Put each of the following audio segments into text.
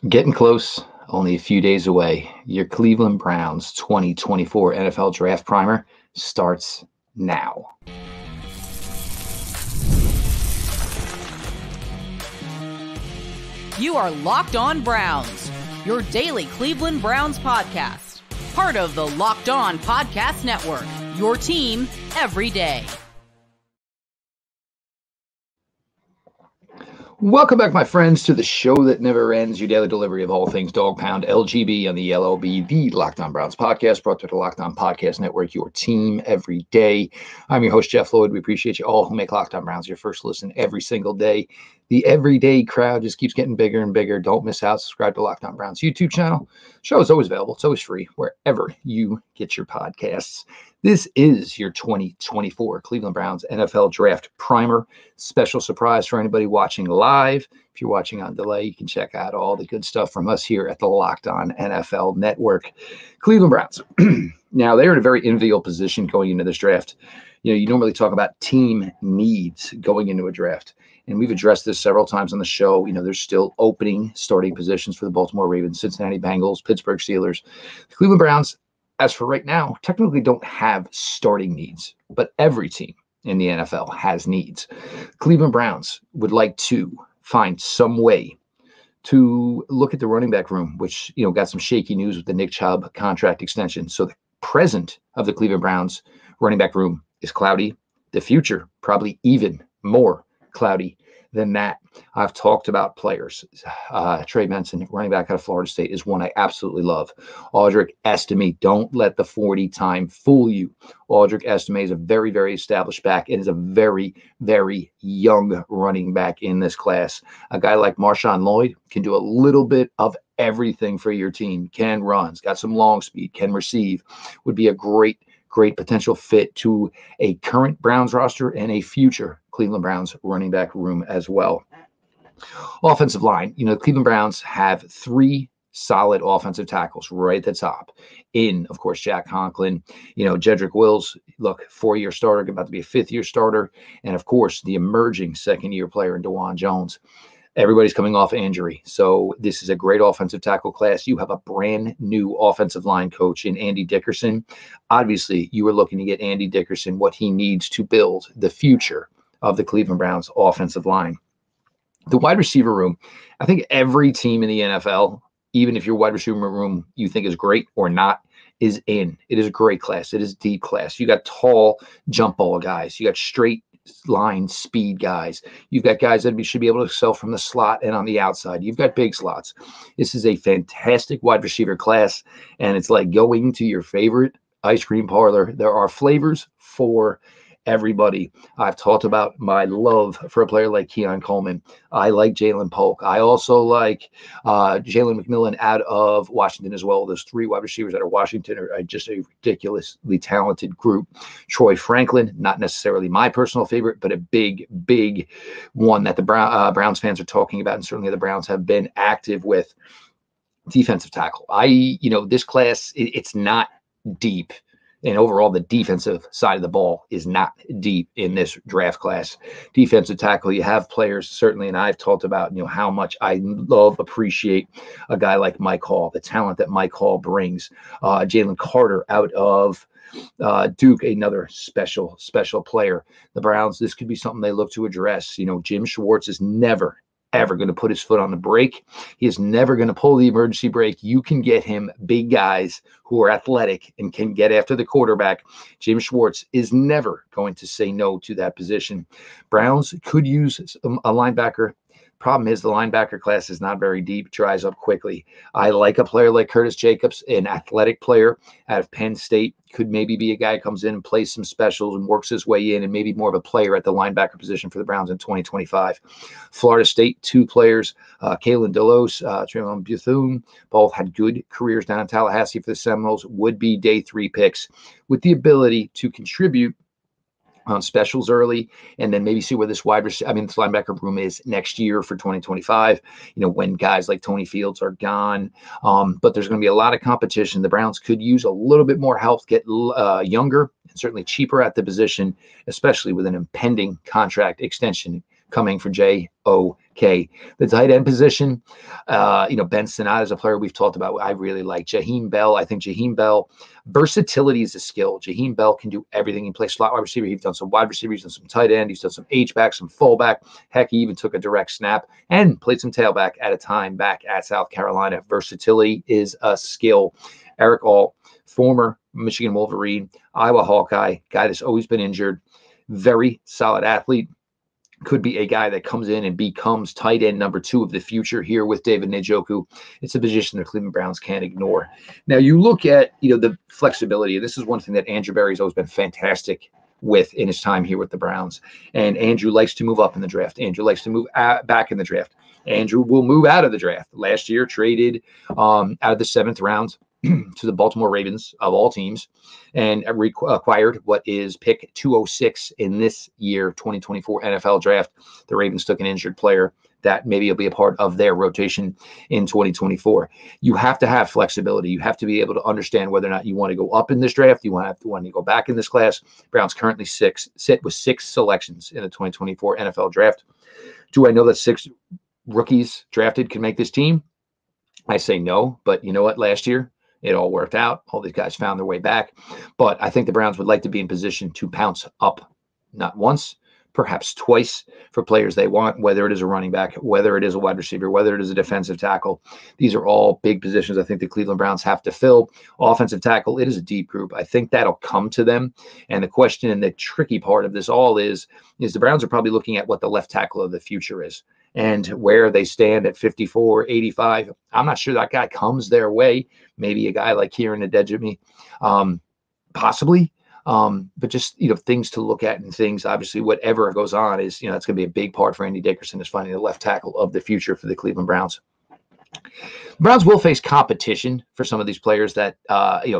Getting close, only a few days away. Your Cleveland Browns 2024 NFL Draft Primer starts now. You are Locked On Browns, your daily Cleveland Browns podcast. Part of the Locked On Podcast Network, your team every day. Welcome back, my friends, to the show that never ends, your daily delivery of all things Dog Pound LGB on the LLB, the Locked On Browns podcast, brought to the Locked On Podcast Network, your team every day. I'm your host, Jeff Lloyd. We appreciate you all who make Locked On Browns your first listen every single day. The everyday crowd just keeps getting bigger and bigger. Don't miss out. Subscribe to Locked On Browns YouTube channel. Show is always available. It's always free wherever you get your podcasts. This is your 2024 Cleveland Browns NFL Draft Primer. Special surprise for anybody watching live. If you're watching on delay, you can check out all the good stuff from us here at the Locked On NFL Network. Cleveland Browns. Now, they're in a very enviable position going into this draft. You normally talk about team needs going into a draft. And we've addressed this several times on the show. There's still opening starting positions for the Baltimore Ravens, Cincinnati Bengals, Pittsburgh Steelers. The Cleveland Browns, as for right now, technically don't have starting needs, but every team in the NFL has needs. Cleveland Browns would like to find some way to look at the running back room, which, got some shaky news with the Nick Chubb contract extension. So the present of the Cleveland Browns running back room is cloudy. The future, probably even more cloudy than that. I've talked about players. Trey Benson, running back out of Florida State, is one I absolutely love. Audric Estime, don't let the 40 time fool you. Audric Estime is a very, very established back and is a very, very young running back in this class. A guy like Marshawn Lloyd can do a little bit of everything for your team. Can runs, got some long speed, can receive, would be a great potential fit to a current Browns roster and a future Cleveland Browns running back room as well. Offensive line, the Cleveland Browns have three solid offensive tackles right at the top. Of course, Jack Conklin, Jedrick Wills, look, 4-year starter, about to be a 5th-year starter, and of course, the emerging 2nd-year player in DeJuan Jones. Everybody's coming off injury. So this is a great offensive tackle class. You have a brand new offensive line coach in Andy Dickerson. Obviously, you are looking to get Andy Dickerson what he needs to build the future of the Cleveland Browns offensive line. The wide receiver room, I think every team in the NFL, even if your wide receiver room you think is great or not, is in. It is a great class. It is a deep class. You got tall jump ball guys. You got straight line speed guys. You've got guys that should be able to excel from the slot and on the outside. You've got big slots. This is a fantastic wide receiver class, and it's like going to your favorite ice cream parlor. There are flavors for everybody. I've talked about my love for a player like Keon Coleman. I like Jalen Polk. I also like Jalen McMillan out of Washington as well. Those 3 wide receivers out of Washington are just a ridiculously talented group. Troy Franklin, not necessarily my personal favorite, but a big one that the Browns fans are talking about, and certainly the Browns have been active with. Defensive tackle. This class, it's not deep. And overall, the defensive side of the ball is not deep in this draft class. Defensive tackle, you have players, certainly, and I've talked about, how much I appreciate a guy like Mike Hall, the talent that Mike Hall brings. Jalen Carter out of Duke, another special player. The Browns, this could be something they look to address. Jim Schwartz is never, ever going to put his foot on the brake. He is never going to pull the emergency brake. You can get him big guys who are athletic and can get after the quarterback. Jim Schwartz is never going to say no to that position. Browns could use a linebacker. Problem is the linebacker class is not very deep, dries up quickly. I like a player like Curtis Jacobs, an athletic player out of Penn State. Could maybe be a guy who comes in and plays some specials and works his way in, and maybe more of a player at the linebacker position for the Browns in 2025. Florida State, 2 players, Kalen Delos, Tremont Bethune, both had good careers down in Tallahassee for the Seminoles, would be day 3 picks with the ability to contribute on specials early, and then maybe see where this this linebacker room is next year for 2025, when guys like Tony Fields are gone. But there's going to be a lot of competition. The Browns could use a little bit more help, get younger and certainly cheaper at the position, especially with an impending contract extension coming for J-O-K. The tight end position, Ben Sinnott is a player we've talked about. I really like Jaheim Bell. I think Jaheim Bell, versatility is a skill. Jaheim Bell can do everything. He plays slot wide receiver. He's done some wide receiver. He's done some tight end. He's done some H-back, some fullback. Heck, he even took a direct snap and played some tailback at a time back at South Carolina. Versatility is a skill. Eric All, former Michigan Wolverine, Iowa Hawkeye, guy that's always been injured, very solid athlete. Could be a guy that comes in and becomes tight end number 2 of the future here with David Njoku. It's a position the Cleveland Browns can't ignore. Now, you look at the flexibility. This is one thing that Andrew Berry's always been fantastic with in his time here with the Browns. And Andrew likes to move up in the draft. Andrew likes to move back in the draft. Andrew will move out of the draft. Last year, traded out of the 7th round to the Baltimore Ravens of all teams and acquired what is pick 206 in this year, 2024 NFL draft. The Ravens took an injured player that maybe will be a part of their rotation in 2024. You have to have flexibility. You have to be able to understand whether or not you want to go up in this draft. You want to go back in this class. Browns currently sit with 6 selections in the 2024 NFL draft. Do I know that 6 rookies drafted can make this team? I say no, but you know what? Last year, it all worked out. All these guys found their way back. But I think the Browns would like to be in position to pounce up, not once, perhaps twice, for players they want, whether it is a running back, whether it is a wide receiver, whether it is a defensive tackle. These are all big positions I think the Cleveland Browns have to fill. Offensive tackle, it is a deep group. I think that'll come to them. And the question and the tricky part of this all is the Browns are probably looking at what the left tackle of the future is and where they stand at 54, 85. I'm not sure that guy comes their way. Maybe a guy like Kieran Adejemi, possibly. But just, things to look at and things, obviously, whatever goes on is, that's going to be a big part for Andy Dickerson is finding the left tackle of the future for the Cleveland Browns. The Browns will face competition for some of these players that,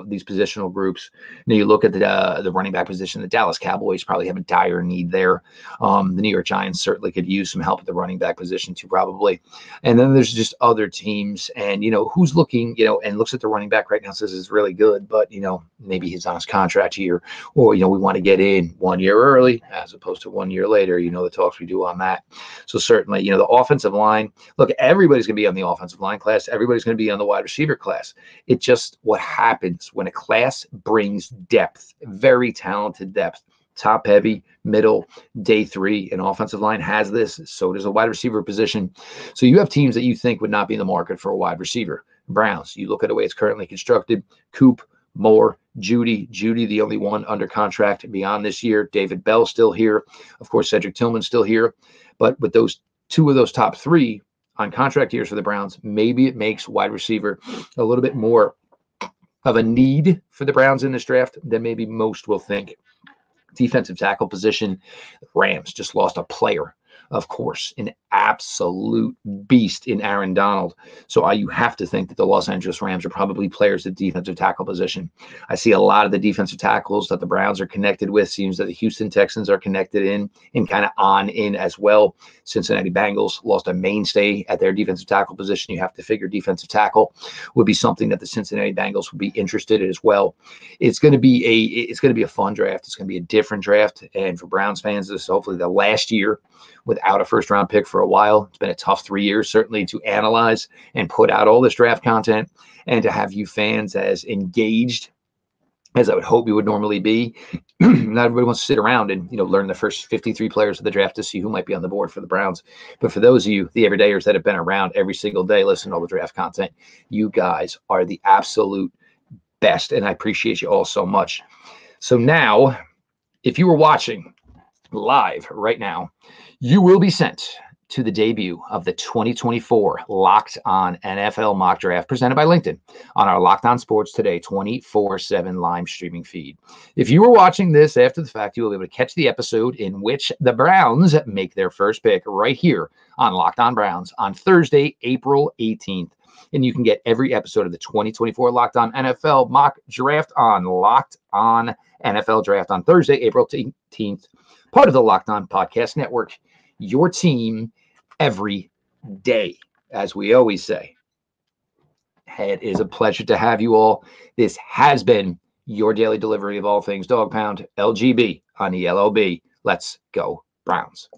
these positional groups. You look at the running back position. The Dallas Cowboys probably have a dire need there. The New York Giants certainly could use some help at the running back position too, probably. And then there's just other teams. And, who's looking, and looks at the running back right now, says is really good, but, maybe he's on his contract here. Or, we want to get in 1 year early as opposed to 1 year later. The talks we do on that. So certainly, the offensive line. Look, everybody's going to be on the offensive line class. Everybody's going to be on the wide receiver class. It's just what happens when a class brings depth, very talented depth, top heavy, middle, day 3, and offensive line has this. So does a wide receiver position. So you have teams that you think would not be in the market for a wide receiver. Browns, you look at the way it's currently constructed. Coop, Moore, Judy, the only one under contract beyond this year. David Bell still here. Of course, Cedric Tillman still here. But with those 2 of those top 3 on contract years for the Browns, maybe it makes wide receiver a little bit more of a need for the Browns in this draft than maybe most will think. Defensive tackle position, Rams just lost a player, of course, an absolute beast in Aaron Donald. So you have to think that the Los Angeles Rams are probably players at defensive tackle position. I see a lot of the defensive tackles that the Browns are connected with. Seems that the Houston Texans are connected in and kind of in as well. Cincinnati Bengals lost a mainstay at their defensive tackle position. You have to figure defensive tackle would be something that the Cincinnati Bengals would be interested in as well. It's going to be a fun draft. It's going to be a different draft. And for Browns fans, this is hopefully the last year without a first-round pick for a while. It's been a tough 3 years, certainly, to analyze and put out all this draft content and to have you fans as engaged as I would hope you would normally be. Not everybody wants to sit around and, learn the first 53 players of the draft to see who might be on the board for the Browns. But for those of you, the everydayers that have been around every single day, listen to all the draft content, you guys are the absolute best, and I appreciate you all so much. So now, if you were watching live right now, you will be sent to the debut of the 2024 Locked On NFL Mock Draft presented by LinkedIn on our Locked On Sports Today 24/7 live streaming feed. If you were watching this after the fact, you will be able to catch the episode in which the Browns make their first pick right here on Locked On Browns on Thursday, April 18th. And you can get every episode of the 2024 Locked On NFL Mock Draft on Locked On NFL Draft on Thursday, April 18th, part of the Locked On Podcast Network. Your team every day, as we always say. It is a pleasure to have you all. This has been your daily delivery of all things Dog Pound, LGB on the LOB. Let's go Browns.